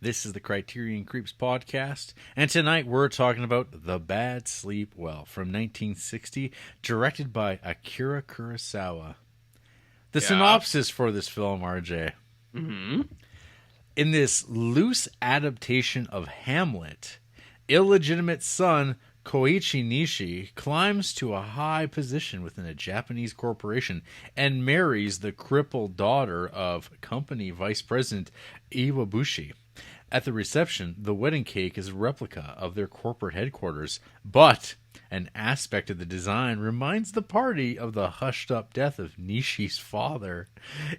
This is the Criterion Creeps podcast, and tonight we're talking about The Bad Sleep Well from 1960, directed by Akira Kurosawa. The synopsis for this film, RJ. Mm-hmm. In this loose adaptation of Hamlet, illegitimate son Koichi Nishi climbs to a high position within a Japanese corporation and marries the crippled daughter of company vice president Iwabushi. At the reception, the wedding cake is a replica of their corporate headquarters, but an aspect of the design reminds the party of the hushed-up death of Nishi's father.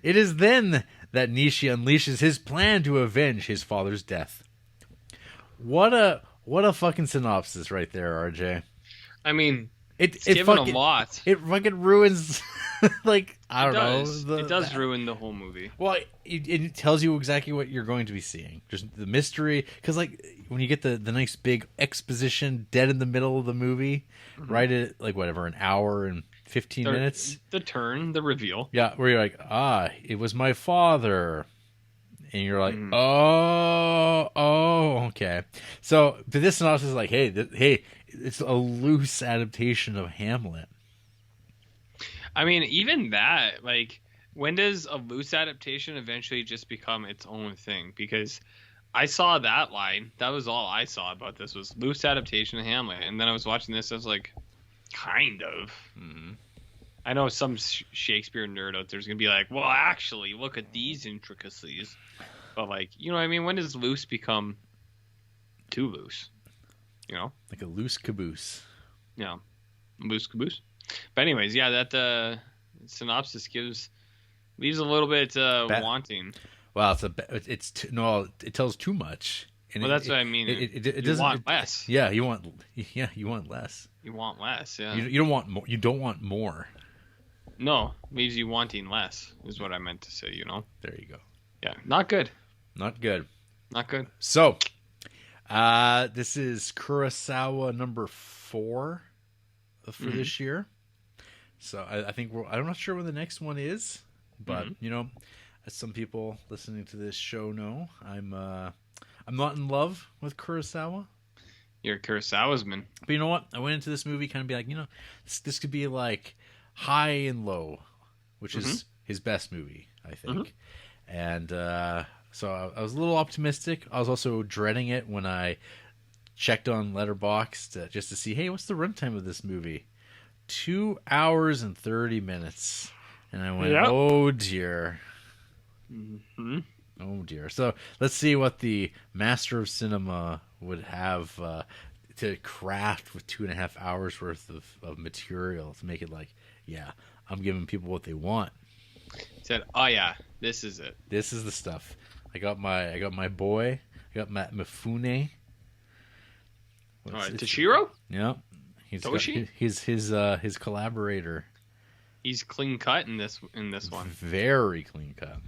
It is then that Nishi unleashes his plan to avenge his father's death. What a fucking synopsis right there, RJ. I mean, it's given fucking, a lot. It fucking ruins, like, I don't know. It does ruin the whole movie. Well, it tells you exactly what you're going to be seeing. Just the mystery. Because, like, when you get the nice big exposition dead in the middle of the movie, right at, like, whatever, an hour and 15 minutes. The turn, the reveal. Yeah, where you're like, it was my father. And you're like, oh, okay. So, but this synopsis is like, hey, it's a loose adaptation of Hamlet. I mean, even that, like, when does a loose adaptation eventually just become its own thing? Because I saw that line. That was all I saw about this was loose adaptation of Hamlet. And then I was watching this, I was like, kind of. Mm-hmm. I know some Shakespeare nerd out there's going to be like, well, actually, look at these intricacies. But, like, you know what I mean? When does loose become too loose? You know? Like a loose caboose. Yeah. Loose caboose. But anyways, yeah, that synopsis leaves a little bit wanting. Well, it tells too much. And well, that's what I mean. It doesn't want less. Yeah, you want less. You want less, yeah. You don't want more. You don't want more. No, leaves you wanting less is what I meant to say, you know? There you go. Yeah, not good. Not good. Not good. So, this is Kurosawa number 4 for this year. So I think I'm not sure when the next one is, but you know, as some people listening to this show know, I'm not in love with Kurosawa. You're a Kurosawa's man. But you know what? I went into this movie kind of be like, you know, this could be like High and Low, which is his best movie, I think. And so I was a little optimistic. I was also dreading it when I checked on Letterboxd just to see, hey, what's the runtime of this movie? 2 hours and 30 minutes. And I went, oh, dear. Mm-hmm. Oh, dear. So let's see what the master of cinema would have to craft with 2.5 hours worth of material to make it like, yeah, I'm giving people what they want. He said, oh, yeah, this is it. This is the stuff. I got my boy. I got Mifune. Toshiro? Yeah. He's his collaborator. He's clean cut in this one. Very clean cut.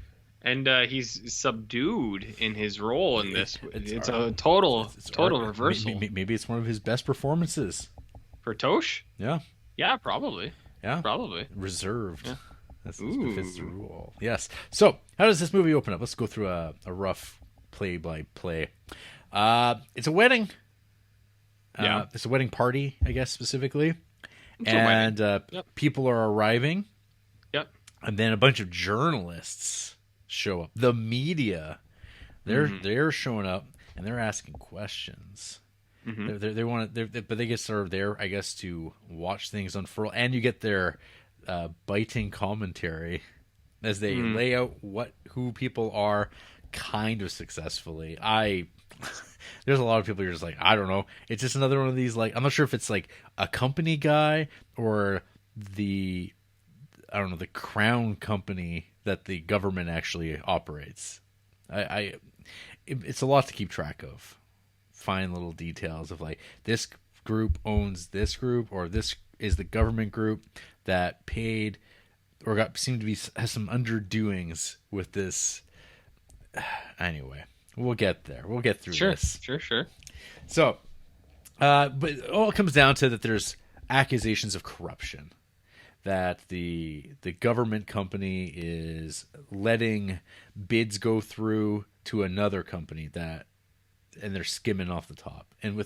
And he's subdued in his role in this. It's a total reversal. Maybe it's one of his best performances. For Tosh? Yeah. Yeah, probably. Yeah. Probably. Reserved. Yeah. That's fits the rule. Yes. So, how does this movie open up? Let's go through a rough play-by-play. It's a wedding. Yeah. It's a wedding party, I guess, specifically. And people are arriving. Yep. And then a bunch of journalists show up. The media, they're showing up and they're asking questions. Mm-hmm. But they get sort of there, I guess, to watch things unfurl. And you get their biting commentary as they lay out who people are kind of successfully. There's a lot of people who are just like, I don't know. It's just another one of these, like, I'm not sure if it's like a company guy or the crown company that the government actually operates. It's a lot to keep track of. Fine little details of like, this group owns this group, or this is the government group that paid or has some underdoings with this. Anyway. We'll get there. We'll get through this. Sure. So, but it all comes down to that there's accusations of corruption. That the government company is letting bids go through to another company and they're skimming off the top. And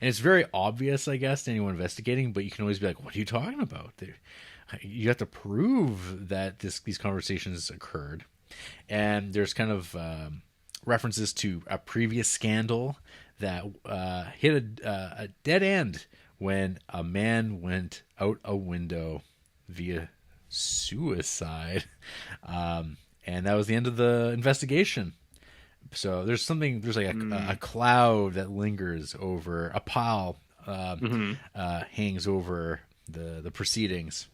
it's very obvious, I guess, to anyone investigating, but you can always be like, what are you talking about? You have to prove that these conversations occurred. And there's kind of references to a previous scandal that hit a dead end when a man went out a window via suicide. And that was the end of the investigation. So there's like a cloud that lingers over, a pall hangs over the proceedings.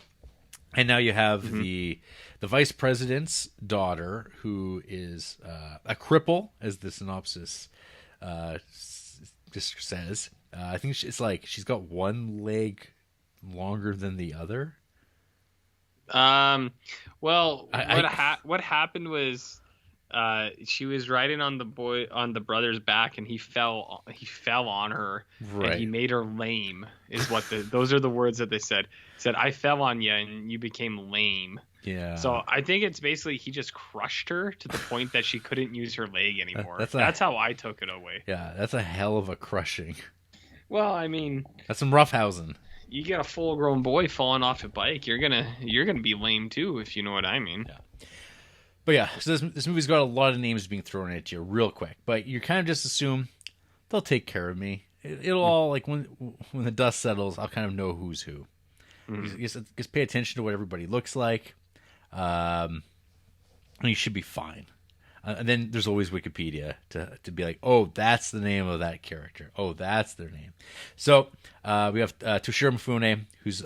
And now you have the vice president's daughter, who is a cripple, as the synopsis just says. I think it's like she's got one leg longer than the other. Well, what happened was she was riding on the brother's back, and he fell on her, and he made her lame. Is what those are the words that they said. Said, I fell on you and you became lame. Yeah. So I think it's basically he just crushed her to the point that she couldn't use her leg anymore. That's how I took it away. Yeah, that's a hell of a crushing. Well, I mean, that's some roughhousing. You get a full-grown boy falling off a bike, you're gonna be lame too, if you know what I mean. Yeah. But yeah, so this movie's got a lot of names being thrown at you real quick, but you kind of just assume they'll take care of me. It'll all, like, when the dust settles, I'll kind of know who's who. Just pay attention to what everybody looks like, and you should be fine. And then there's always Wikipedia to be like, oh, that's the name of that character. Oh, that's their name. So we have Toshiro Mifune, who's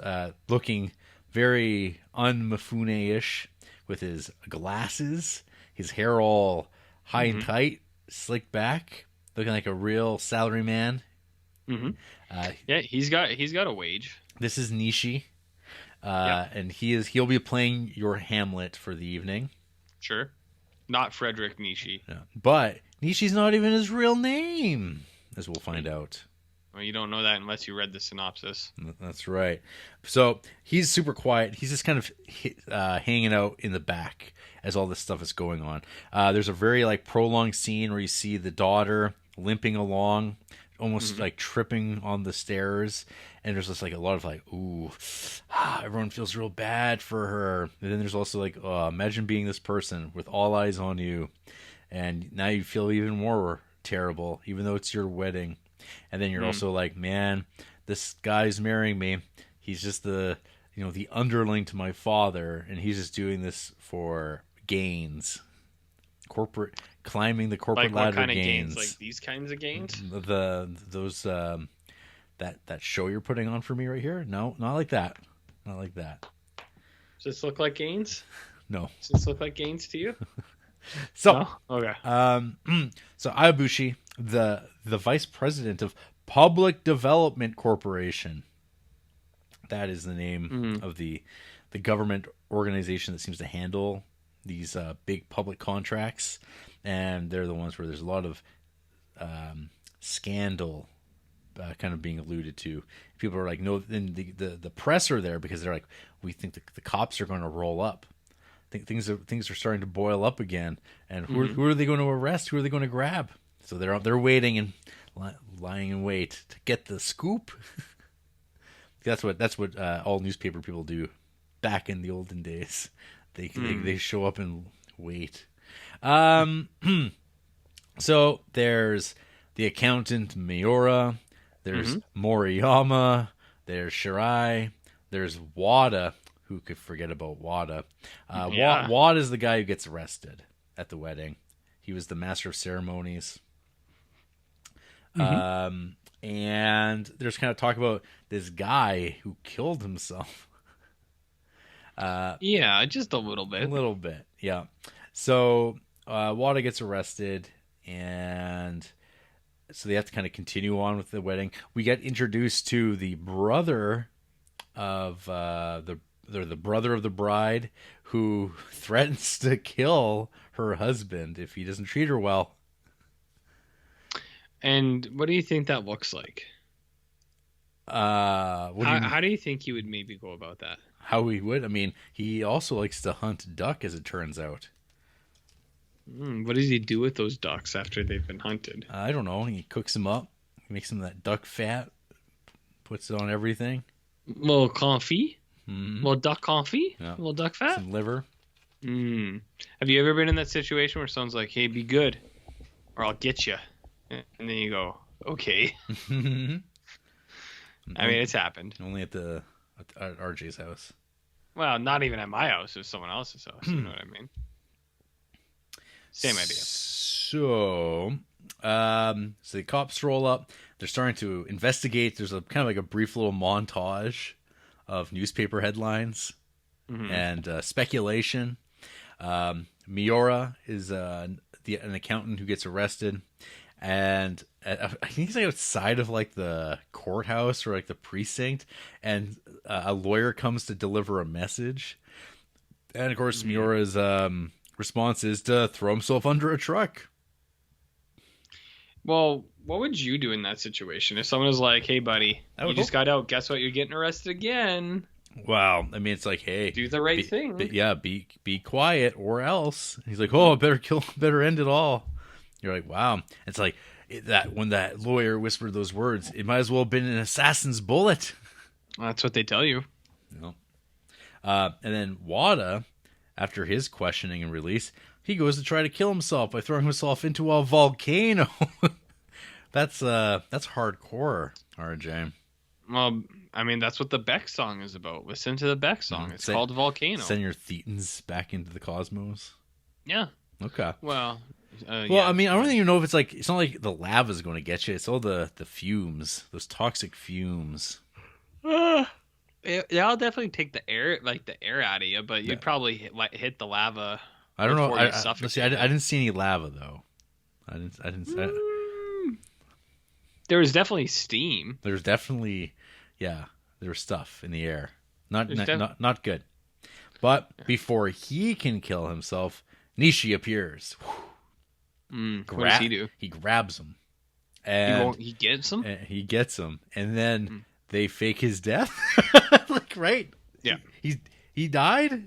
looking very un-Mifune-ish with his glasses, his hair all high and tight, slicked back, looking like a real salaryman. Yeah, he's got a wage. This is Nishi, and he'll be playing your Hamlet for the evening. Sure. Not Frederick Nishi. Yeah. But Nishi's not even his real name, as we'll find out. Well, you don't know that unless you read the synopsis. That's right. So he's super quiet. He's just kind of hanging out in the back as all this stuff is going on. There's a very prolonged scene where you see the daughter limping along, almost like tripping on the stairs. And there's just a lot of ooh, everyone feels real bad for her. And then there's also imagine being this person with all eyes on you. And now you feel even more terrible, even though it's your wedding. And then you're also like, man, this guy's marrying me. He's just the underling to my father. And he's just doing this for gains. Climbing the corporate ladder. What kind of gains? Like these kinds of gains? Those that show you're putting on for me right here? No, not like that. Not like that. Does this look like gains? No. Does this look like gains to you? So, no? Okay. So Ayabushi, the vice president of Public Development Corporation. That is the name of the government organization that seems to handle these big public contracts, and they're the ones where there's a lot of scandal kind of being alluded to. People are like, no, then the press are there because they're like, we think the cops are going to roll up. I think things are starting to boil up again, and who are they going to arrest? Who are they going to grab? So they're waiting and lying in wait to get the scoop. That's what all newspaper people do back in the olden days. They show up and wait. So there's the accountant Miura, there's Moriyama, there's Shirai, there's Wada. Who could forget about Wada? Wada is the guy who gets arrested at the wedding. He was the master of ceremonies. And there's kind of talk about this guy who killed himself. Yeah, just a little bit. A little bit, yeah. So Wada gets arrested, and so they have to kind of continue on with the wedding. We get introduced to the brother of the brother of the bride, who threatens to kill her husband if he doesn't treat her well. And what do you think that looks like? How do you think he would maybe go about that? How he would? I mean, he also likes to hunt duck, as it turns out. What does he do with those ducks after they've been hunted? I don't know. He cooks them up, makes some of that duck fat, puts it on everything. Little confit? Mm-hmm. Little duck confit? Yeah. Little duck fat? Some liver. Have you ever been in that situation where someone's like, "Hey, be good, or I'll get you," and then you go, "Okay." I mean, it's happened. Only at RJ's house. Well, not even at my house. It was someone else's house. You know what I mean? Same idea. So the cops roll up. They're starting to investigate. There's a kind of like a brief little montage of newspaper headlines and speculation. Miura is an accountant who gets arrested, and I think he's like outside of like the courthouse or like the precinct, and a lawyer comes to deliver a message, and of course Miura's response is to throw himself under a truck. Well, what would you do in that situation if someone was like, "Hey, buddy, you just got out. Guess what? You're getting arrested again." Wow, I mean, it's like, hey, do the right thing. Be quiet, or else. He's like, oh, better end it all. You're like, wow. It's like that when that lawyer whispered those words, it might as well have been an assassin's bullet. Well, that's what they tell you. And then Wada, after his questioning and release, he goes to try to kill himself by throwing himself into a volcano. That's hardcore, RJ. Well, I mean, that's what the Beck song is about. Listen to the Beck song. It's called Volcano. Send your thetans back into the cosmos. Yeah. Okay. Well, I mean, I don't even know if it's not like the lava is going to get you. It's all the fumes, those toxic fumes. They'll definitely take the air out of you, but you'd probably hit the lava. I don't know. I didn't see any lava though. I didn't. There was definitely steam. There's definitely, there was stuff in the air. Not good. But before he can kill himself, Nishi appears. What does he do? He grabs him. And he gets him? He gets him. And then they fake his death. Right? Yeah. He died?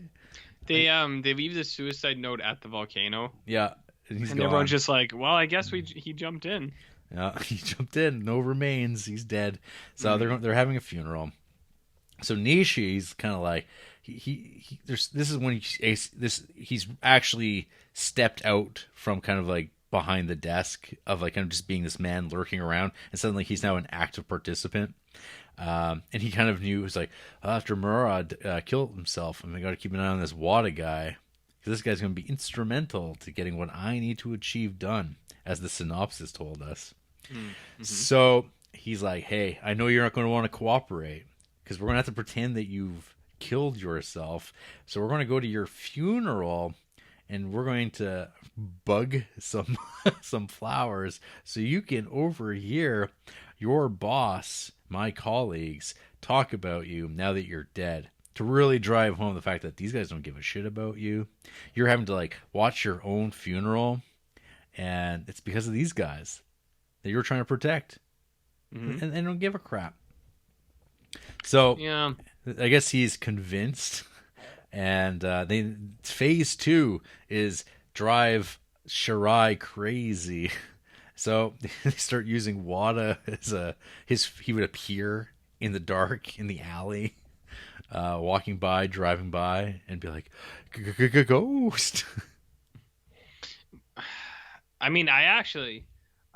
They leave the suicide note at the volcano. Yeah. And everyone's just like, well, I guess he jumped in. Yeah, he jumped in. No remains. He's dead. So they're having a funeral. So Nishi's kind of like this is when he's actually stepped out from kind of like behind the desk of like kind of just being this man lurking around, and suddenly he's now an active participant. And he kind of knew, it was like, after Murad killed himself, I got to keep an eye on this Wada guy, because this guy's going to be instrumental to getting what I need to achieve done, as the synopsis told us. So he's like, hey, I know you're not going to want to cooperate, because we're going to have to pretend that you've killed yourself. So we're going to go to your funeral, and we're going to bug some flowers so you can overhear your boss, my colleagues, talk about you now that you're dead, to really drive home the fact that these guys don't give a shit about you. You're having to like watch your own funeral, and it's because of these guys that you're trying to protect, and they don't give a crap. So yeah, I guess he's convinced, and phase 2 is drive Shirai crazy. So they start using Wada as he would appear in the dark in the alley, walking by, driving by, and be like, ghost. I mean, I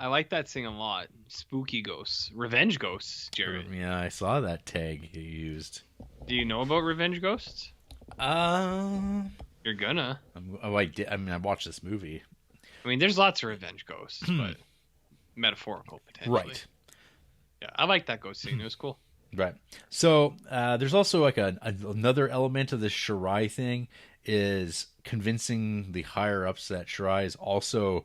like that thing a lot. Spooky ghosts, revenge ghosts, Jared. Yeah, I saw that tag you used. Do you know about revenge ghosts? You're gonna. I did. I mean, I watched this movie. I mean, there's lots of revenge ghosts, but metaphorical potentially. Right. Yeah, I like that ghost scene. It was cool. Right. So there's also like another element of this Shirai thing, is convincing the higher ups that Shirai is also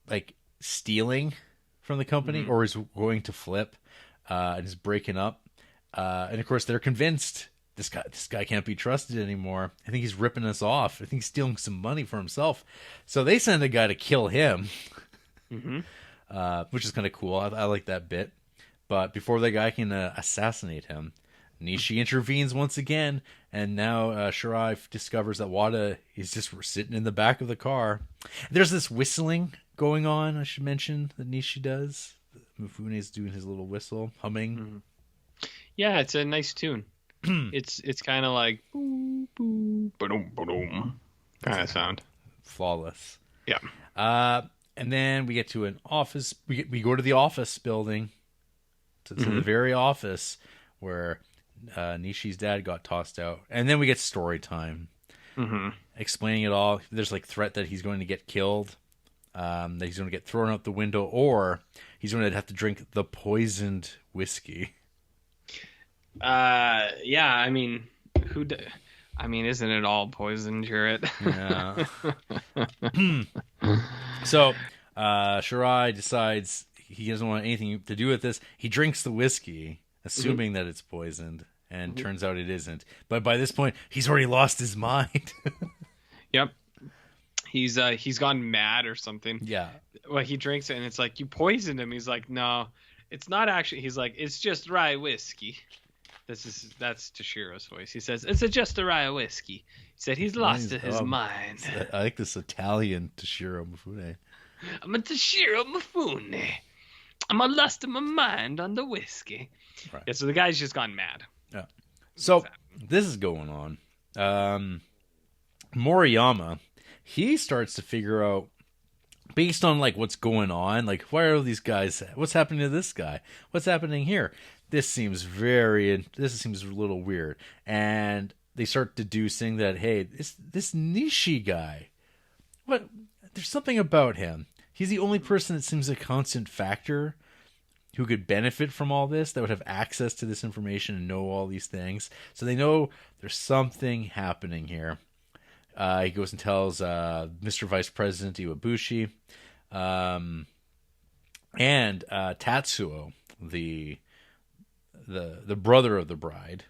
like stealing from the company, or is going to flip, and is breaking up. And of course they're convinced this guy can't be trusted anymore. I think he's ripping us off. I think he's stealing some money for himself. So they send a guy to kill him, which is kind of cool. I like that bit. But before the guy can assassinate him, Nishi intervenes once again, and now Shirai discovers that Wada is just sitting in the back of the car. There's this whistling going on, I should mention, that Nishi does. Mifune's doing his little whistle, humming. Mm-hmm. Yeah, it's a nice tune. It's kind of like boom, boom, ba-dum, ba-dum kind of sound. Flawless. Yeah. And then we get to an office. We go to the office building, to the very office where Nishi's dad got tossed out. And then we get story time, explaining it all. There's like threat that he's going to get killed, that he's going to get thrown out the window, or he's going to have to drink the poisoned whiskey. Yeah, I mean, isn't it all poison, Jarrett? Yeah. So, Shirai decides he doesn't want anything to do with this. He drinks the whiskey, assuming that it's poisoned, and turns out it isn't. But by this point, he's already lost his mind. Yep. He's gone mad or something. Yeah. Well, he drinks it, and it's like, you poisoned him. He's like, no, it's not actually. He's like, it's just rye whiskey. That's Toshiro's voice. He says, it's just a rye whiskey. He said he's lost his mind. I like this Italian Toshiro Mifune. I'm a Toshiro Mifune. I'm a lost my mind on the whiskey. Right. Yeah, so the guy's just gone mad. Yeah. So this is going on. Moriyama, he starts to figure out, based on like what's going on, like why are these guys? What's happening to this guy? What's happening here? This seems a little weird. And they start deducing that, hey, this Nishi guy, there's something about him. He's the only person that seems a constant factor who could benefit from all this, that would have access to this information and know all these things. So they know there's something happening here. He goes and tells Mr. Vice President Iwabushi, and Tatsuo, the brother of the bride.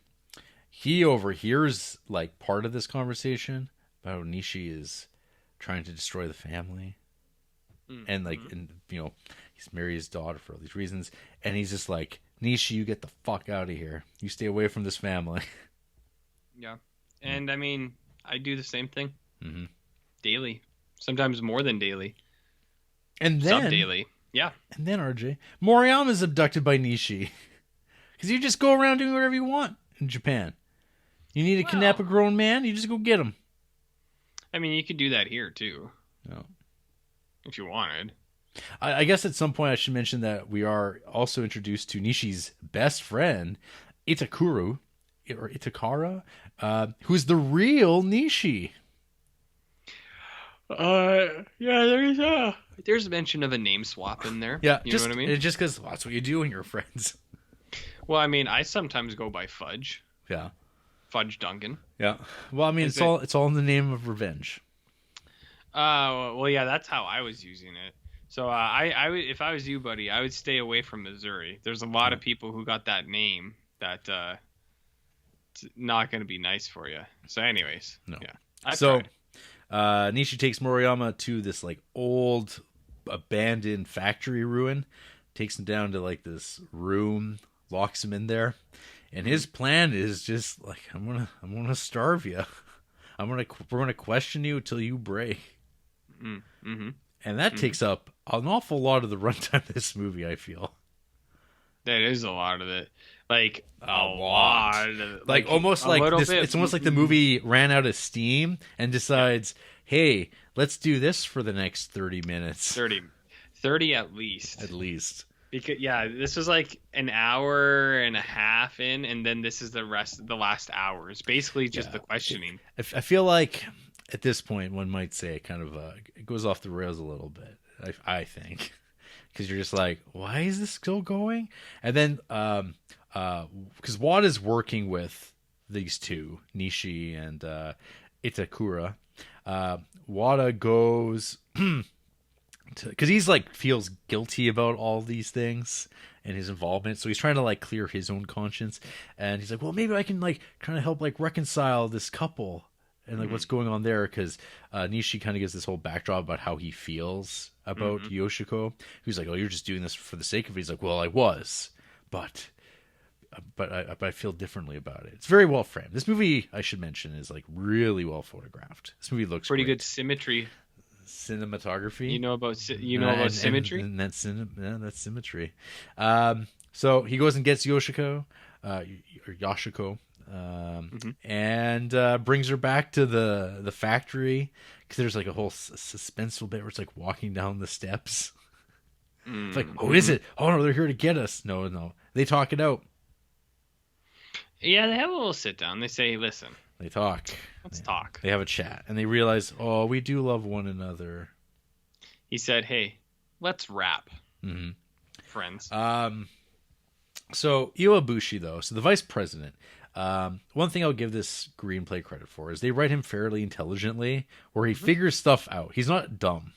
He overhears like part of this conversation about how Nishi is trying to destroy the family, and he's married his daughter for all these reasons, and he's just like, Nishi, you get the fuck out of here. You stay away from this family. Yeah, and I mean, I do the same thing daily, sometimes more than daily, and then sub-daily. Yeah, and then RJ, Moriyama is abducted by Nishi. Because you just go around doing whatever you want in Japan. You need to kidnap a grown man, you just go get him. I mean, you could do that here, too. No. If you wanted. I guess at some point I should mention that we are also introduced to Nishi's best friend, Itakura, who's the real Nishi. Yeah, there's mention of a name swap in there. Yeah, you know what I mean? Just because that's what you do when you're friends. Well, I mean, I sometimes go by Fudge. Yeah. Fudge Duncan. Yeah. Well, I mean, it's all in the name of revenge. Well, yeah, that's how I was using it. So I would, if I was you, buddy, I would stay away from Missouri. There's a lot of people who got that name that it's not going to be nice for you. So, anyways, no. Yeah. Nishi takes Moriyama to this like old abandoned factory ruin, takes him down to like this room, locks him in there, and his plan is just like, I'm gonna starve you. We're gonna question you until you break. And that takes up an awful lot of the runtime of this movie, I feel. That is a lot of it. Like a lot of it. Like almost like this, bit. It's almost like the movie ran out of steam and decides, hey, let's do this for the next 30 minutes. 30 at least. At least. Because this was like an hour and a half in, and then this is the last hour. It's basically just the questioning. I feel like at this point one might say it kind of it goes off the rails a little bit. I think, because you're just like, why is this still going? And then because Wada's working with these two, Nishi and Itakura. Wada goes. Because he's like feels guilty about all these things and his involvement, so he's trying to like clear his own conscience, and he's like, well, maybe I can like kind of help like reconcile this couple and like what's going on there, because Nishi kind of gives this whole backdrop about how he feels about Yoshiko. He's like, oh, you're just doing this for the sake of it. He's like, well, I was, but I feel differently about it. It's very well framed. This movie, I should mention, is like really well photographed. This movie looks pretty great. good symmetry. Cinematography. You know about symmetry. And that's symmetry. So he goes and gets Yoshiko, or Yoshiko, and brings her back to the factory, because there's like a whole suspenseful bit where it's like walking down the steps. It's like, oh, is it? Oh no, they're here to get us. No, they talk it out. Yeah, they have a little sit down. They say, listen. They talk. Let's talk. They have a chat, and they realize, oh, we do love one another. He said, hey, let's rap. Friends. So Iwabushi, though, so the vice president, one thing I'll give this screenplay credit for is they write him fairly intelligently, where he figures stuff out. He's not dumb.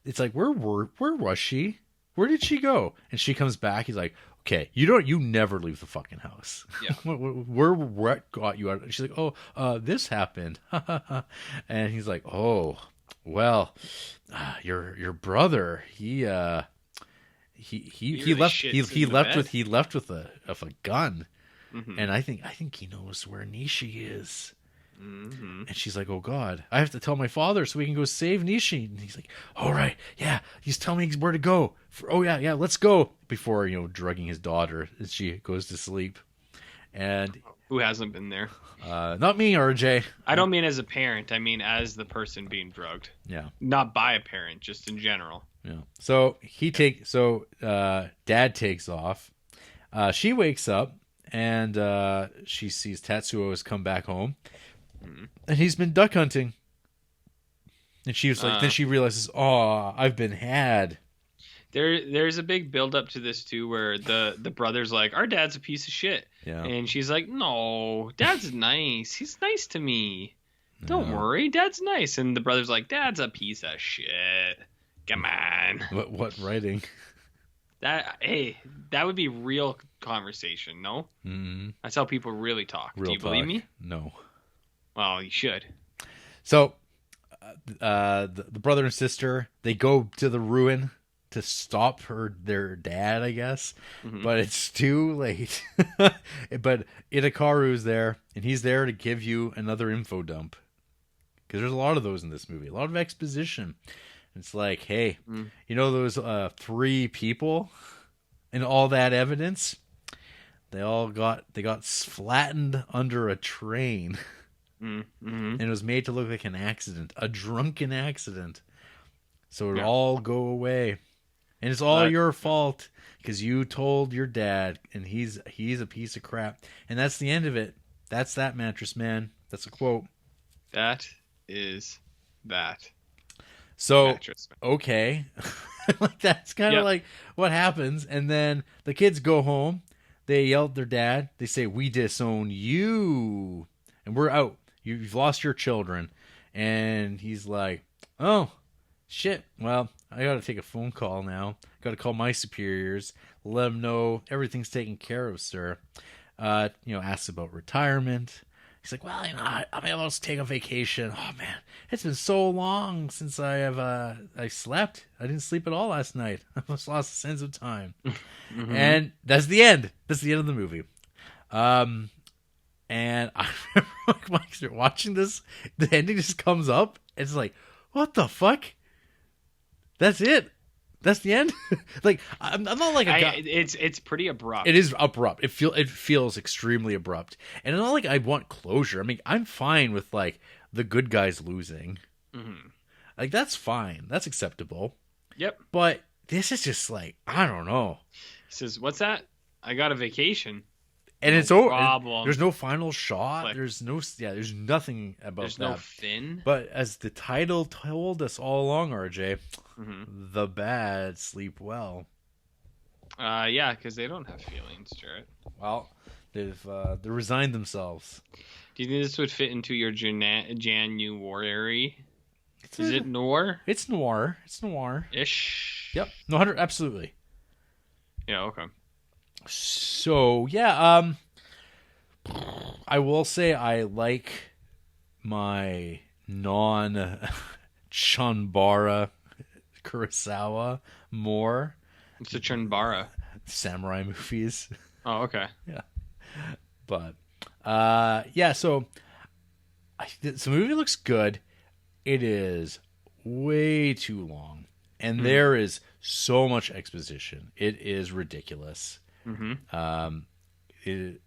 It's like, where was she? Where did she go? And she comes back. He's like, okay, you never leave the fucking house. Yeah. What got you out? She's like, oh, this happened. And he's like, oh, well, your brother, he left with a gun. And I think he knows where Nishi is. And she's like, oh God, I have to tell my father so we can go save Nishi. And he's like, all right, yeah, he's telling me where to go. Oh yeah, let's go. Before, drugging his daughter as she goes to sleep. And who hasn't been there? Not me, RJ. I don't mean as a parent. I mean as the person being drugged. Yeah. Not by a parent, just in general. Yeah. So Dad takes off. She wakes up and she sees Tatsuo has come back home. And he's been duck hunting. And she was like, then she realizes, oh, I've been had. There's a big build up to this too, where the brother's like, our dad's a piece of shit. Yeah. And she's like, no, Dad's nice. He's nice to me. Don't worry, Dad's nice. And the brother's like, Dad's a piece of shit. Come on. What writing? That would be real conversation, no? Mm-hmm. That's how people really talk. Real Do you talk. believe me? No. Well, you should. So, the brother and sister, they go to the ruin to stop their dad, I guess. But it's too late. But Itakaru's there, and he's there to give you another info dump. Because there's a lot of those in this movie. A lot of exposition. It's like, hey, you know those 3 people and all that evidence? They got flattened under a train. And it was made to look like an accident, a drunken accident. So it would all go away. And it's all your fault because you told your dad, and he's a piece of crap. And that's the end of it. That's that, Mattress Man. That's a quote. That is that. So, okay. Like that's kind of like what happens. And then the kids go home. They yell at their dad. They say, we disown you. And we're out. You've lost your children. And he's like, oh, shit. Well, I got to take a phone call now. Got to call my superiors. Let them know everything's taken care of, sir. Asks about retirement. He's like, well, I'm able to take a vacation. Oh, man, it's been so long since I slept. I didn't sleep at all last night. I almost lost the sense of time. And that's the end. That's the end of the movie. And I remember watching this, the ending just comes up. It's like, what the fuck? That's it. That's the end. Like I'm not like a guy. It's pretty abrupt. It is abrupt. It feels extremely abrupt, and it's not like I want closure. I mean, I'm fine with like the good guys losing. Like that's fine. That's acceptable. Yep. But this is just like I don't know. He says, "What's that? I got a vacation." And it's over. There's no final shot. Like, there's nothing about there's that. no fin. But as the title told us all along, RJ, the bad sleep well. Yeah, because they don't have feelings, Jarrett. Well, they resigned themselves. Do you think this would fit into your January? Is it noir? It's noir. It's noir-ish. Yep. No, 100. Absolutely. Yeah. Okay. So yeah, I will say I like my non-Chunbara Kurosawa more. It's a Chunbara. Samurai movies. Oh, okay. Yeah. But yeah, so the movie looks good. It is way too long, and there is so much exposition. It is ridiculous. It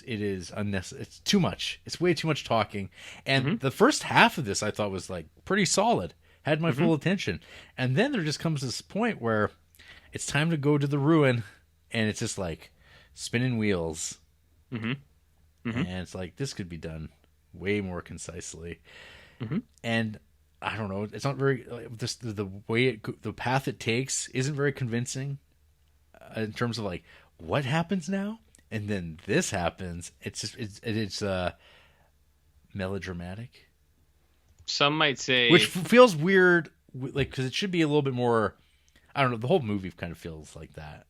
is unnecessary. It's too much. It's way too much talking. And the first half of this I thought was like pretty solid. Had my full attention. And then there just comes this point where it's time to go to the ruin, and it's just like spinning wheels. And it's like, this could be done way more concisely. And I don't know. It's not very the way the path it takes isn't very convincing in terms of like what happens now, and then this happens. It's just it's melodramatic. Some might say, which feels weird, like because it should be a little bit more. I don't know. The whole movie kind of feels like that.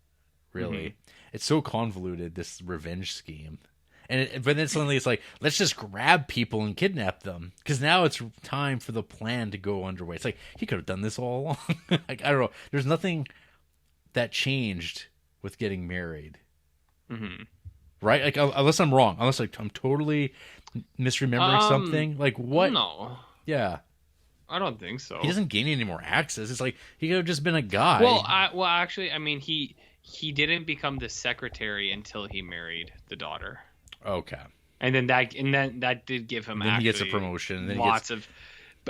Really, it's so convoluted. This revenge scheme. But then suddenly it's like, let's just grab people and kidnap them, because now it's time for the plan to go underway. It's like, he could have done this all along. Like, I don't know. There's nothing that changed with getting married. Right? Like, unless I'm wrong. Unless like I'm totally misremembering something. Like, what? No. Yeah. I don't think so. He doesn't gain any more access. It's like, he could have just been a guy. Well, actually, I mean, he didn't become the secretary until he married the daughter. Okay. And then that did give him. Then he gets a promotion. And then lots of,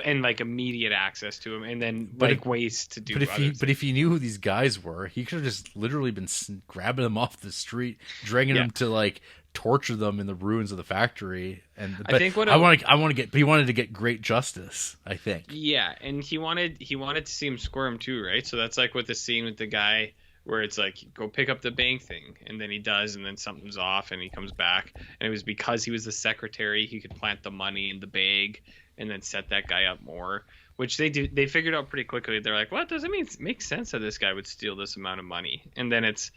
and like immediate access to him, and then ways to do. But if he knew who these guys were, he could have just literally been grabbing them off the street, dragging them to like torture them in the ruins of the factory. And I think I want to get. But he wanted to get great justice, I think. Yeah, and he wanted to see him squirm too, right? So that's like with the scene with the guy, where it's like, go pick up the bank thing, and then he does, and then something's off, and he comes back, and it was because he was the secretary, he could plant the money in the bag, and then set that guy up more, which they figured out pretty quickly. They're like, what, doesn't it make sense that this guy would steal this amount of money? And then it's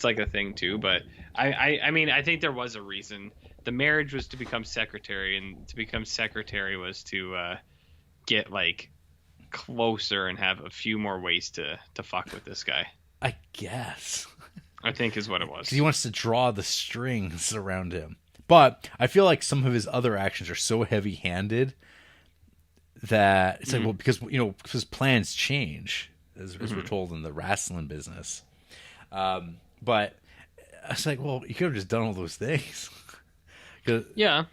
like a thing too. But I mean, I think there was a reason. The marriage was to become secretary, and to become secretary was to get like closer and have a few more ways to fuck with this guy. I guess. I think is what it was. He wants to draw the strings around him. But I feel like some of his other actions are so heavy-handed that it's like, well, because plans change, as we're told in the wrestling business. But it's like, well, you could have just done all those things. Yeah.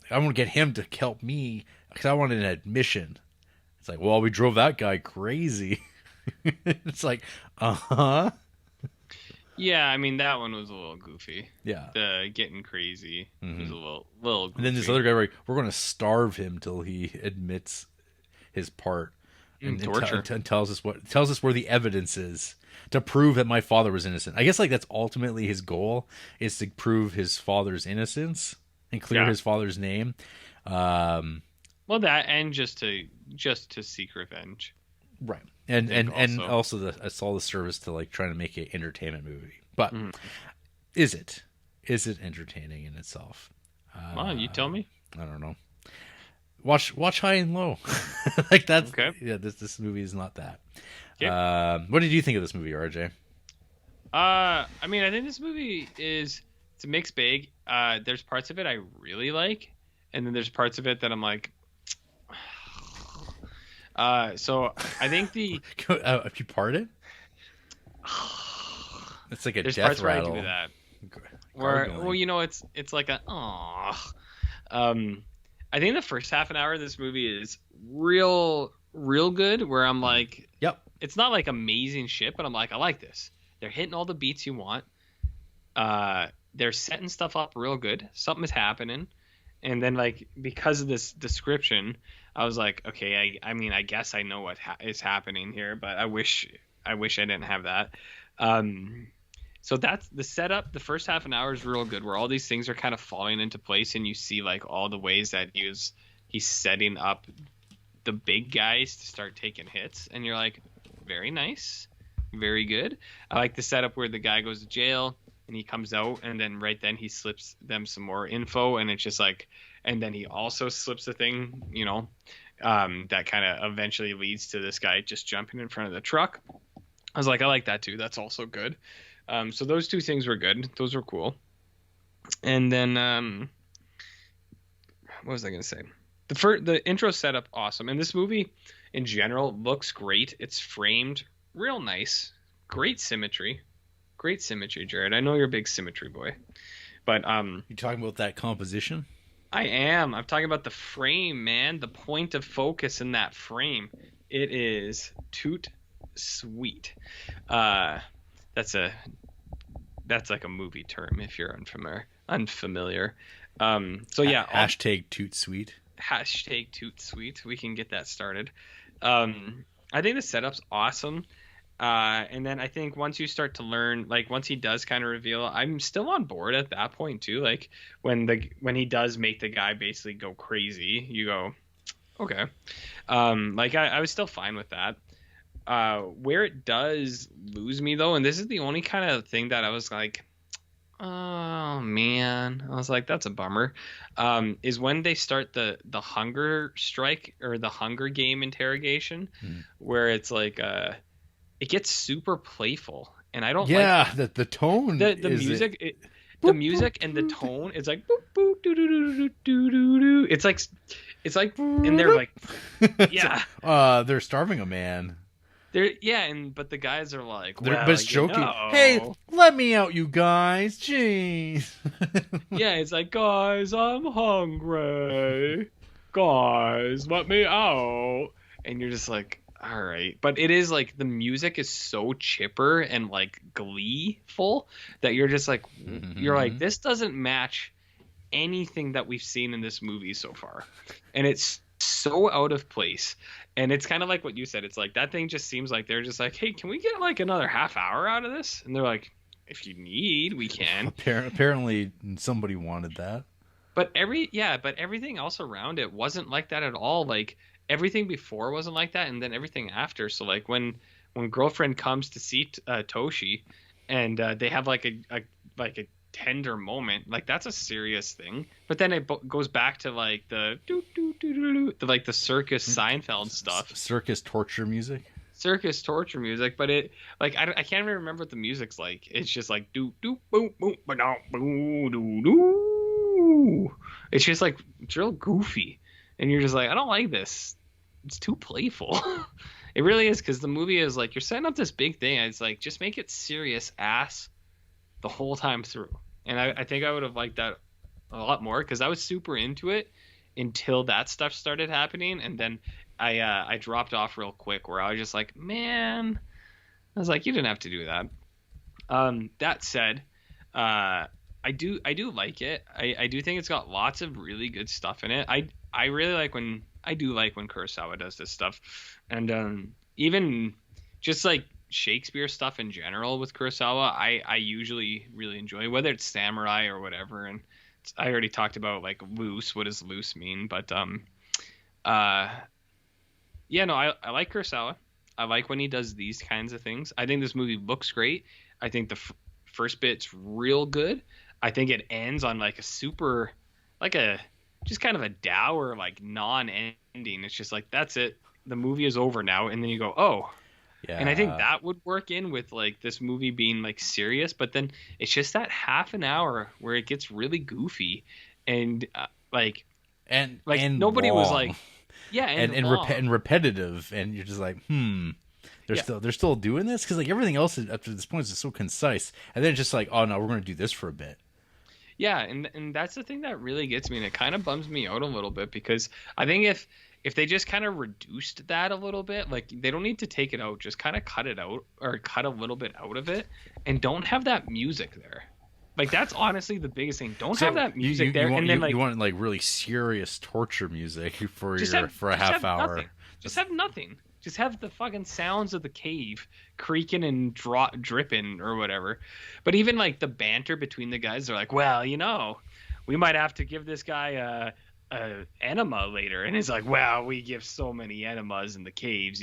I want to get him to help me because I wanted an admission. It's like, well, we drove that guy crazy. It's like, yeah, I mean, that one was a little goofy. Yeah. The getting crazy was a little goofy. And then this other guy, we're going to starve him till he admits his part and torture. And tells us where the evidence is to prove that my father was innocent. I guess like that's ultimately his goal, is to prove his father's innocence and clear his father's name. Well, that, and just to seek revenge. Right. And also it's all the service to like trying to make an entertainment movie. But is it entertaining in itself? Well, you tell me. I don't know. Watch High and Low. Like that's okay. Yeah, this movie is not that. Okay. What did you think of this movie, RJ? I mean, I think this movie it's a mixed bag. There's parts of it I really like, and then there's parts of it that I'm like, so I think the if you pardon, it's like a there's death parts rattle. Where I do that. Where well, it's like a I think the first half an hour of this movie is real good. Where I'm like, yep, it's not like amazing shit, but I'm like, I like this. They're hitting all the beats you want. They're setting stuff up real good. Something is happening, and then like because of this description, I was like, okay, I mean, I guess I know what is happening here, but I wish I didn't have that. So that's the setup. The first half an hour is real good, where all these things are kind of falling into place, and you see like all the ways that he's setting up the big guys to start taking hits, and you're like, very nice, very good. I like the setup where the guy goes to jail and he comes out, and then right then he slips them some more info, and it's just like, and then he also slips a thing, that kind of eventually leads to this guy just jumping in front of the truck. I was like, I like that too. That's also good. So those two things were good. Those were cool. And then what was I gonna say? The intro setup awesome, and this movie in general looks great. It's framed real nice, great symmetry, Jared. I know you're a big symmetry boy, but You talking about that composition? I am. I'm talking about the frame, man. The point of focus in that frame. It is toot sweet. Uh, that's a that's like a movie term if you're unfamiliar. So yeah, Hashtag toot sweet. hashtag toot sweet. We can get that started. I think the setup's awesome. And then I think once you start to learn, like once he does kind of reveal, I'm still on board at that point too. Like when he does make the guy basically go crazy, you go, okay. Like I was still fine with that. Where it does lose me though, and this is the only kind of thing that I was like, oh man, I was like, that's a bummer. Is when they start the hunger strike or the Hunger Game interrogation, where it's like it gets super playful, and I don't like the tone. the music. The music and the tone is like boop boop doo doo doo doo doo doo doo. It's like, and they're like, yeah, they're starving a man. But the guys are like, But it's joking. Hey, let me out, you guys. Jeez. Yeah, it's like, guys, I'm hungry. Guys, let me out. And you're just like, all right. But it is like the music is so chipper and like gleeful that you're just like, you're like, this doesn't match anything that we've seen in this movie so far. And it's so out of place. And it's kind of like what you said. It's like that thing just seems like they're just like, hey, can we get like another half hour out of this? And they're like, if you need, we can. Apparently somebody wanted that. But everything else around it wasn't like that at all. Like everything before wasn't like that, and then everything after. So like when girlfriend comes to see Toshi, and they have like a tender moment, like that's a serious thing. But then it goes back to like the like the circus Seinfeld stuff, circus torture music. But it like I can't even remember what the music's like. It's just like do do boom boom ba boom do do. It's just like it's real goofy, and you're just like, I don't like this. It's too playful. It really is, because the movie is like, you're setting up this big thing. And it's like, just make it serious ass the whole time through. And I think I would have liked that a lot more, because I was super into it until that stuff started happening, and then I dropped off real quick, where I was just like, man, I was like, you didn't have to do that. That said, I do like it. I do think it's got lots of really good stuff in it. I really like when Kurosawa does this stuff, and even just like Shakespeare stuff in general with Kurosawa, I usually really enjoy, whether it's samurai or whatever. And I already talked about like loose. What does loose mean? But yeah, no, I like Kurosawa. I like when he does these kinds of things. I think this movie looks great. I think the first bit's real good. I think it ends on like a super, like a, just kind of a dour, like non-ending. It's just like, that's it. The movie is over now. And then you go, oh. Yeah. And I think that would work in with like this movie being like serious, but then it's just that half an hour where it gets really goofy and and nobody long. Was like, yeah, and repetitive, and you're just like, they're still doing this, because like everything else up to this point is just so concise, and then it's just like, oh no, we're going to do this for a bit. Yeah, and that's the thing that really gets me, and it kind of bums me out a little bit, because I think if they just kind of reduced that a little bit, like they don't need to take it out, just kind of cut it out, or cut a little bit out of it, and don't have that music there. Like that's honestly the biggest thing. Don't have that music there, and then you want like really serious torture music for a half hour. Just have nothing. Just have the fucking sounds of the cave creaking and dripping or whatever. But even like the banter between the guys, they're like, well, we might have to give this guy a enema later. And it's like, well, we give so many enemas in the caves,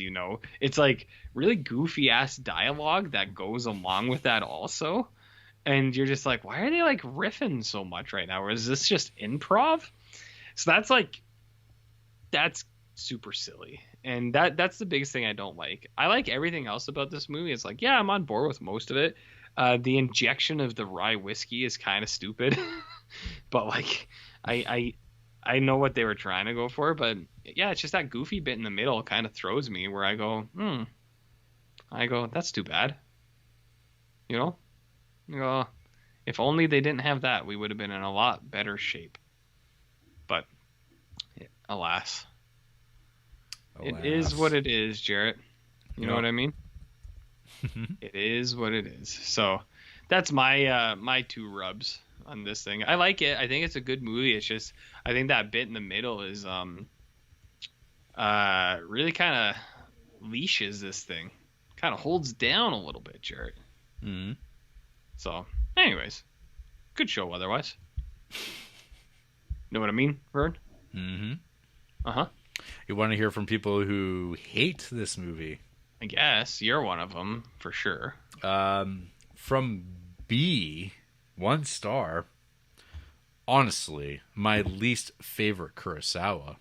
It's like really goofy ass dialogue that goes along with that also. And you're just like, why are they like riffing so much right now? Or is this just improv? So that's super silly. And that's the biggest thing I don't like. I like everything else about this movie. It's like, yeah, I'm on board with most of it. The injection of the rye whiskey is kind of stupid. but like I know what they were trying to go for, but yeah, it's just that goofy bit in the middle kind of throws me where I go, that's too bad. You know? I go, if only they didn't have that, we would have been in a lot better shape. But alas. It is what it is, Jarrett. You know what I mean? It is what it is. So that's my my two rubs on this thing. I like it. I think it's a good movie. It's just I think that bit in the middle is really kind of leashes this thing. Kind of holds down a little bit, Jarrett. Mm-hmm. So, anyways, good show otherwise. Know what I mean, Vern? Mm-hmm. Uh-huh. You want to hear from people who hate this movie? I guess you're one of them for sure. From B, 1 star. Honestly, my least favorite Kurosawa.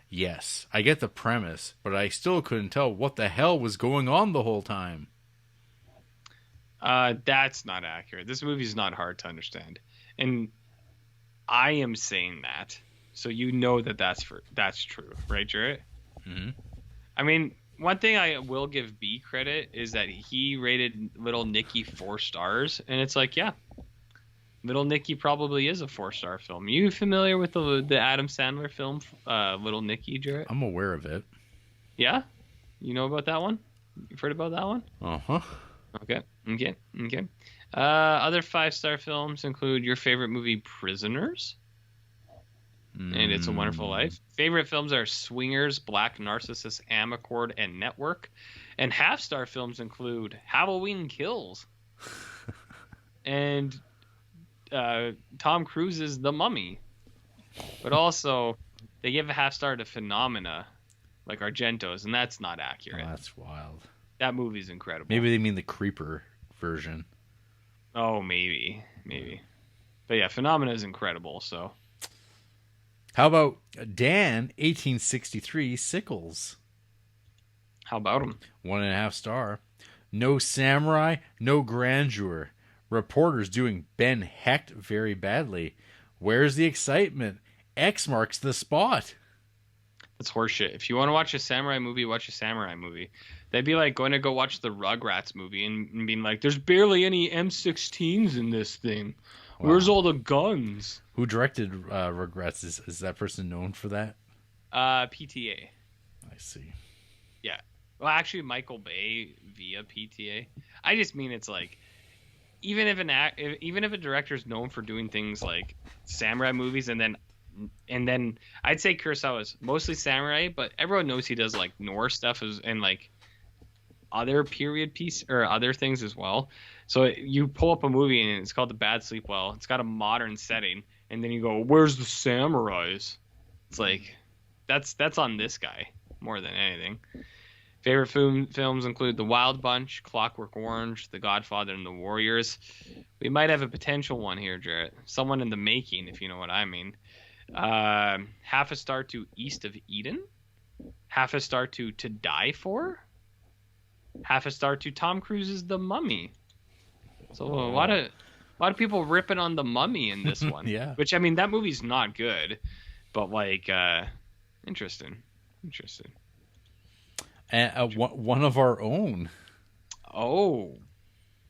Yes, I get the premise, but I still couldn't tell what the hell was going on the whole time. That's not accurate. This movie's not hard to understand, and I am saying that, so you know that's true, right, Jarrett? Mm-hmm. I mean, one thing I will give B credit is that he rated Little Nicky 4 stars, and it's like, yeah, Little Nicky probably is a 4-star film. You familiar with the Adam Sandler film, Little Nicky, Jarrett? I'm aware of it. Yeah? You know about that one? You've heard about that one? Uh-huh. Okay. Other 5-star films include your favorite movie, Prisoners, and It's a Wonderful Life. Favorite films are Swingers, Black Narcissus, Amicord, and Network. And half-star films include Halloween Kills and Tom Cruise's The Mummy. But also, they give a half-star to Phenomena, like Argento's, and that's not accurate. Oh, that's wild. That movie's incredible. Maybe they mean the Creeper version. Oh, maybe. But yeah, Phenomena is incredible, so. How about Dan, 1863, Sickles? How about him? 1.5 star. No samurai, no grandeur. Reporters doing Ben Hecht very badly. Where's the excitement? X marks the spot. That's horseshit. If you want to watch a samurai movie, watch a samurai movie. They'd be like going to go watch the Rugrats movie and being like, there's barely any M16s in this thing. Wow. Where's all the guns? Who directed Rugrats? Is that person known for that? PTA. I see. Yeah. Well, actually, Michael Bay via PTA. I just mean it's like, even if a director's known for doing things like samurai movies, and then I'd say Kurosawa's mostly samurai, but everyone knows he does like noir stuff and like other period piece or other things as well. So you pull up a movie and it's called The Bad Sleep Well. It's got a modern setting, and then you go, "Where's the samurais?" It's like that's on this guy more than anything. Favorite films include The Wild Bunch, Clockwork Orange, The Godfather, and The Warriors. We might have a potential one here, Jarrett. Someone in the making, if you know what I mean. 0.5 star to East of Eden. 0.5 star to Die For. 0.5 star to Tom Cruise's The Mummy. So a lot of people ripping on The Mummy in this one. Yeah. Which, I mean, that movie's not good, but like, interesting. And one of our own. Oh,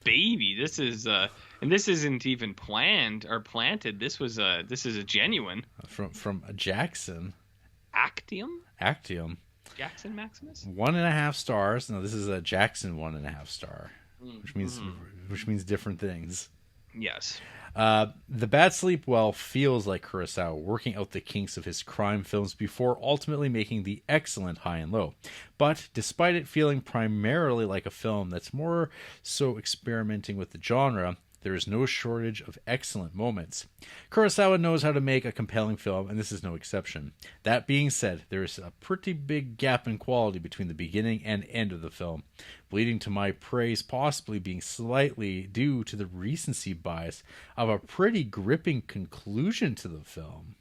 baby, this is and this isn't even planned or planted. This is a genuine from Jackson. Actium. Jackson Maximus. 1.5 stars. No, this is a Jackson 1.5 star, which means different things. Yes. The Bad Sleep Well feels like Kurosawa working out the kinks of his crime films before ultimately making the excellent High and Low. But despite it feeling primarily like a film that's more so experimenting with the genre, there is no shortage of excellent moments. Kurosawa knows how to make a compelling film, and this is no exception. That being said, there is a pretty big gap in quality between the beginning and end of the film, leading to my praise possibly being slightly due to the recency bias of a pretty gripping conclusion to the film.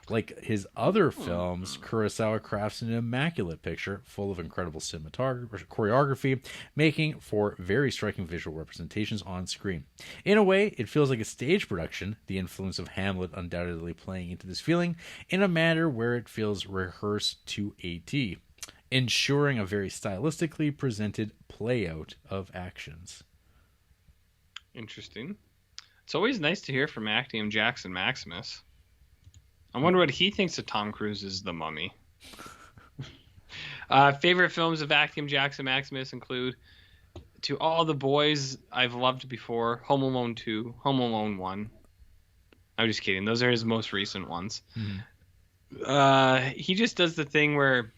Like his other films, Kurosawa crafts an immaculate picture full of incredible cinematography, choreography, making for very striking visual representations on screen. In a way, it feels like a stage production, the influence of Hamlet undoubtedly playing into this feeling in a manner where it feels rehearsed to a T, ensuring a very stylistically presented play-out of actions. Interesting. It's always nice to hear from Actium Jackson Maximus. I wonder what he thinks of Tom Cruise's The Mummy. Favorite films of Actium Jackson Maximus include To All the Boys I've Loved Before, Home Alone 2, Home Alone 1. I'm just kidding. Those are his most recent ones. Mm-hmm. He just does the thing where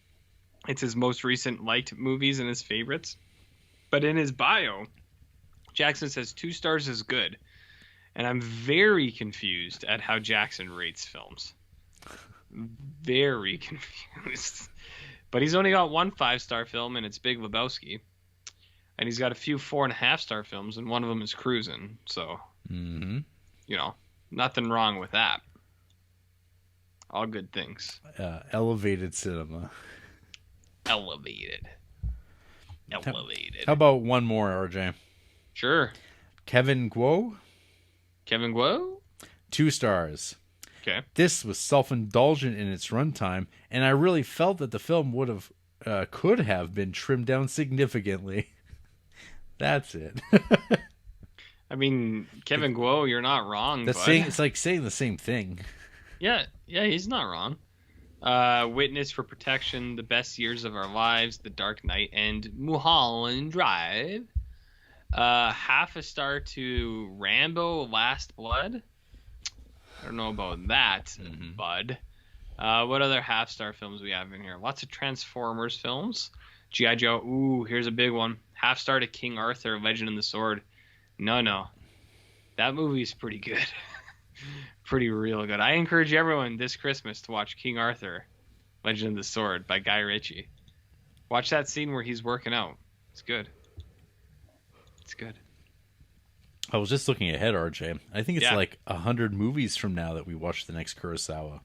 it's his most recent liked movies and his favorites. But in his bio, Jackson says 2 stars is good. And I'm very confused at how Jackson rates films. Very confused. But he's only got 1 5-star film, and it's Big Lebowski. And he's got a few 4.5-star films, and one of them is Cruisin'. So, you know, nothing wrong with that. All good things. Elevated cinema. Elevated. How about one more, RJ? Sure. Kevin Guo? 2 stars. Okay. This was self-indulgent in its runtime, and I really felt that the film could have been trimmed down significantly. That's it. I mean, Kevin Guo, you're not wrong. It's like saying the same thing. Yeah, he's not wrong. Witness for Protection, The Best Years of Our Lives, The Dark Knight, and Mulholland Drive. 1/2 star to Rambo: Last Blood. I don't know about that, bud. What other 1/2-star films we have in here? Lots of Transformers films. G.I. Joe. Ooh, here's a big one. 1/2 star to King Arthur: Legend of the Sword. No. That movie's pretty good. Pretty real good. I encourage everyone this Christmas to watch King Arthur: Legend of the Sword by Guy Ritchie. Watch that scene where he's working out. It's good. It's good. I was just looking ahead, RJ. I think it's like 100 movies from now that we watch the next Kurosawa.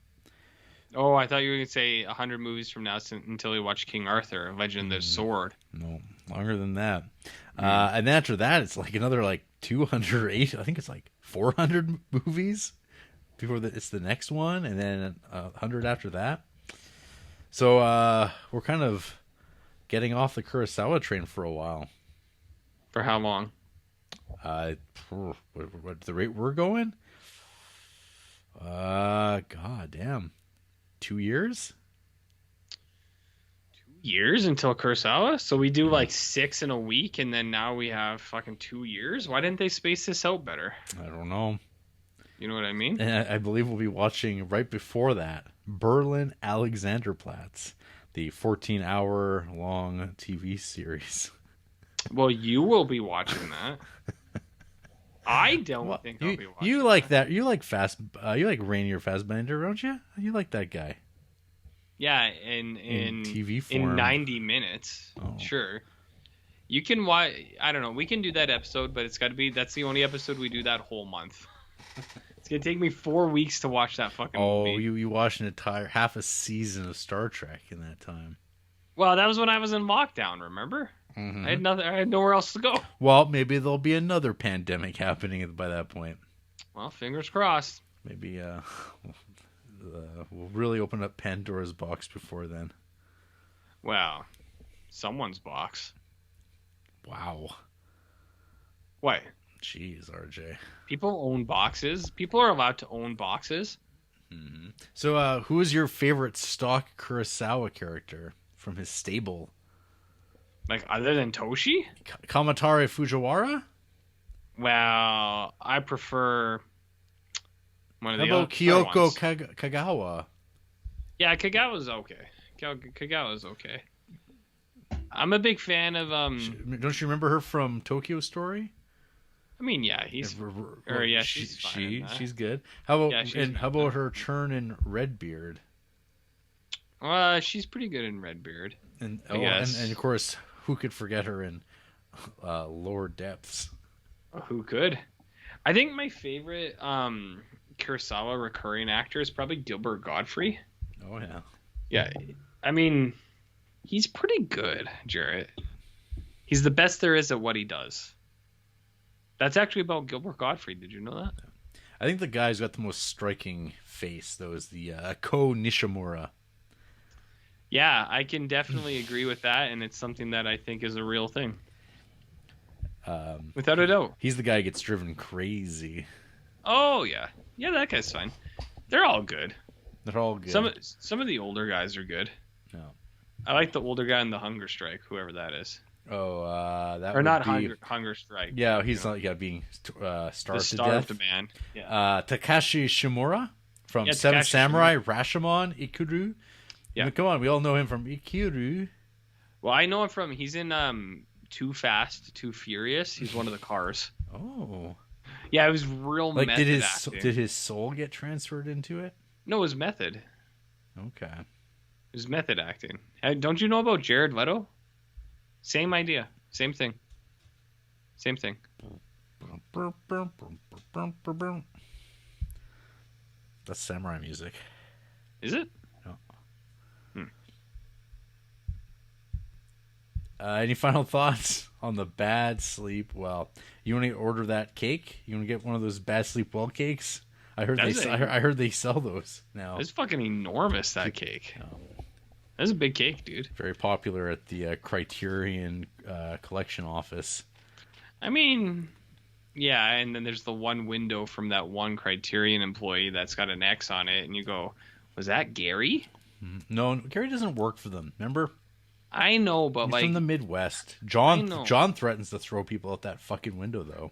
Oh, I thought you were going to say 100 movies from now until we watch King Arthur, Legend of the Sword. No, longer than that. And after that, it's like another like 208. I think it's like 400 movies before it's the next one, and then 100 after that. So we're kind of getting off the Kurosawa train for a while. For how long? What the rate we're going? God damn. 2 years? 2 years until Kurosawa? So we do like 6 in a week, and then now we have fucking 2 years? Why didn't they space this out better? I don't know. You know what I mean? And I believe we'll be watching right before that Berlin Alexanderplatz, the 14-hour long TV series. Well, you will be watching that. I don't think I'll be watching. You like that? You like you like Rainier Fassbender, don't you? You like that guy? Yeah, in TV form. in 90 minutes. Oh. Sure. You can watch. I don't know. We can do that episode, but it's got to be. That's the only episode we do that whole month. It's gonna take me 4 weeks to watch that fucking movie. Oh, you watched an entire half a season of Star Trek in that time. Well, that was when I was in lockdown. Remember? I had nowhere else to go. Well, maybe there'll be another pandemic happening by that point. Well, fingers crossed. Maybe we'll really open up Pandora's box before then. Well, someone's box. Wow. What? Jeez, RJ. People own boxes. People are allowed to own boxes. Mm-hmm. So, who is your favorite stock Kurosawa character from his stable? Like, other than Toshi? Kamatari Fujiwara? Well, I prefer one of the How about Kyoko ones. Kagawa? Yeah, Kagawa's okay. Kagawa's okay. I'm a big fan of Don't you remember her from Tokyo Story? I mean, yeah, she's fine. She's good. How about her turn in Redbeard? She's pretty good in Redbeard. And of course, who could forget her in Lower Depths? Who could? I think my favorite Kurosawa recurring actor is probably Gilbert Gottfried. Oh yeah. Yeah, I mean, he's pretty good, Jarrett. He's the best there is at what he does. That's actually about Gilbert Gottfried. Did you know that? I think the guy who's got the most striking face, though, is the Ko Nishimura. Yeah, I can definitely agree with that, and it's something that I think is a real thing. Without a doubt. He's the guy who gets driven crazy. Oh, yeah. Yeah, that guy's fine. They're all good. They're all good. Some of the older guys are good. No. I like the older guy in the Hunger Strike, whoever that is. Oh, that or would not be... Hunger Strike. Yeah, he's not being starved to death. Man. Yeah. Takashi Shimura from Seven Takashi Samurai, Rashomon, Ikuru. Yeah. I mean, come on, we all know him from Ikuru. Well, I know him from... He's in Too Fast, Too Furious. He's one of the cars. Oh. Yeah, it was real like, method acting. Did his soul get transferred into it? No, it was method. Okay. It was method acting. Don't you know about Jared Leto? Same idea. Same thing. Same thing. That's samurai music. Is it? No. Any final thoughts on the bad sleep? Well, you want to order that cake? You want to get one of those bad sleep well cakes? I heard I heard they sell those now. It's fucking enormous, that cake. Oh. That's a big cake, dude. Very popular at the Criterion Collection office. I mean, yeah, and then there's the one window from that one Criterion employee that's got an X on it, and you go, was that Gary? No, Gary doesn't work for them, remember? I know, but He's like... from the Midwest. John threatens to throw people out that fucking window, though.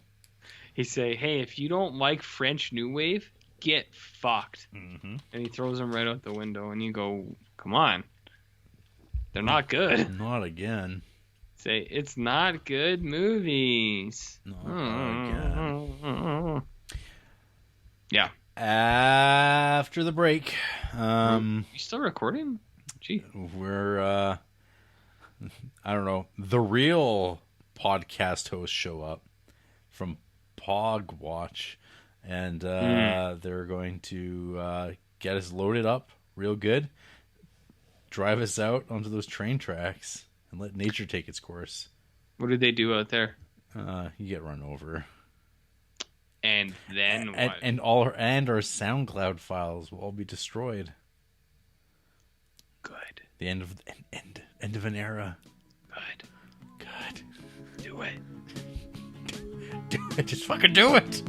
He say, hey, if you don't like French New Wave, get fucked. Mm-hmm. And he throws them right out the window, and you go, come on. They're not good. Not again. Say, it's not good movies. Not again. Yeah. After the break, You still recording? Gee. We're, I don't know, the real podcast hosts show up from Pogwatch, and they're going to get us loaded up real good, drive us out onto those train tracks, and let nature take its course. What did they do out there? You get run over. And then what? And our SoundCloud files will all be destroyed. Good. The end of an era. Good. Good. Do it. Do it. Just fucking do it.